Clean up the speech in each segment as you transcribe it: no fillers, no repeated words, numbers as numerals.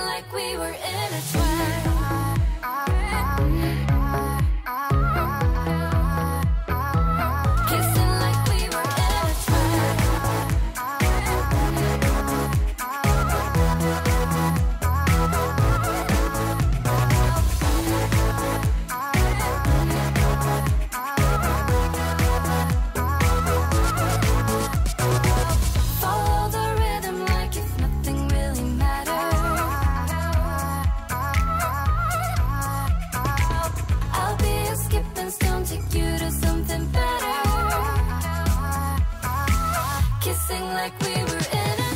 like we were in a trance. Kissing like we were in a follow the rhythm like if nothing really mattered. I'll be a skipping stone, take you to something better. Kissing like we were in a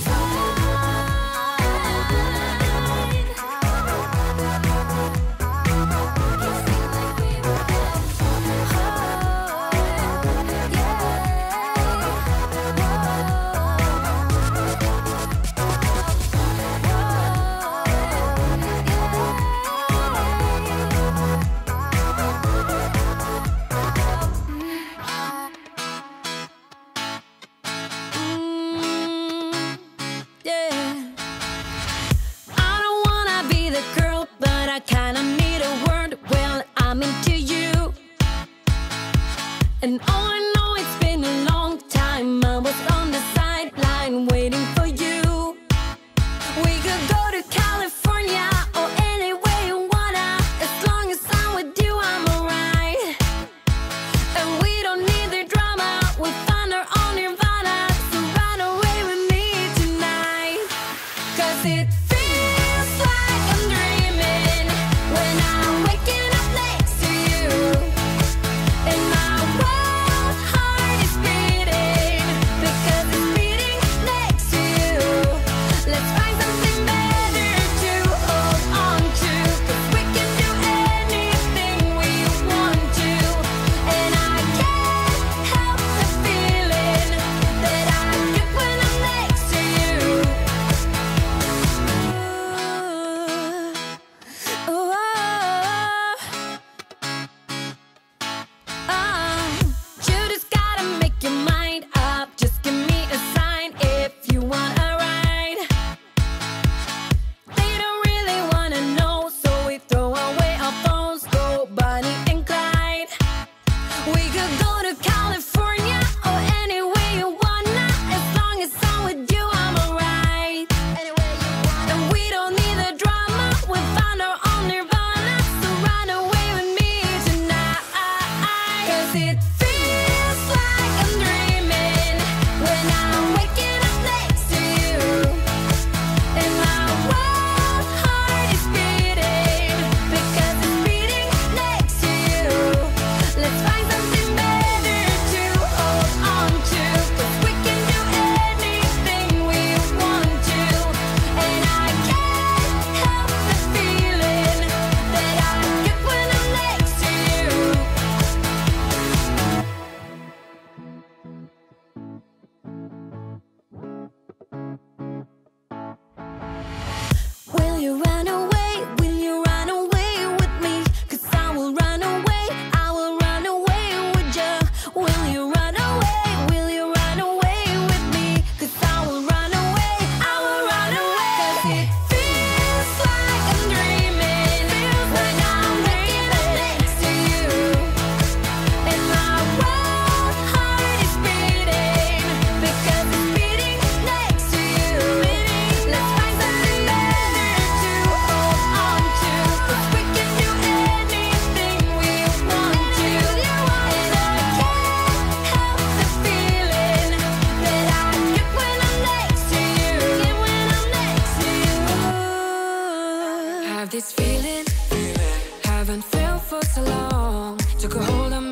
I don't wanna be the girl, but I kinda need a word. Well, I'm into you. And oh, I know it's been a long time. I was on the sideline waiting for you. We could go to California or anywhere you wanna. As long as I'm with you, I'm alright. And we don't need the drama. We'll find our own nirvana. So run away with me tonight. 'Cause it feels like I'm dreaming when I'm waking up next to you. And my wild heart is beating because it's beating next to you. Let's find something better to hold on to. 'Cause we can do anything we want to. And I can't help the feeling that I get when I'm next to you. Ooh, you just gotta make your mind up. Just give me a sign if you want a ride. They don't really wanna know, so we throw away our phones, go Bonnie and Clyde. We could go to California or anywhere you wanna. As long as I'm with you, I'm alright. And we don't need the drama. We'll find our own nirvana. So run away with me tonight. 'Cause it feels like I'm dreaming when I'm waking up next to you. And my wild heart is beating because it's beating next to you. Let's find something better to hold on to. 'Cause we can do anything we want to. And I can't help the feeling that I get when I'm next to you. Will you run away? Will you run away with me? 'Cause I will run away. I will run away with you. Will you run away? Will you run away with me? 'Cause I will run away. I will run away. 'Cause it feels like I'm dreaming when I'm waking up next to you. And my wild heart is beating because it's beating next to you. Let's find something better to hold on to. 'Cause we can do anything we want to. And I can't help the feeling that I get when I'm next to you. Have this feeling, haven't felt for so long. Took a hold of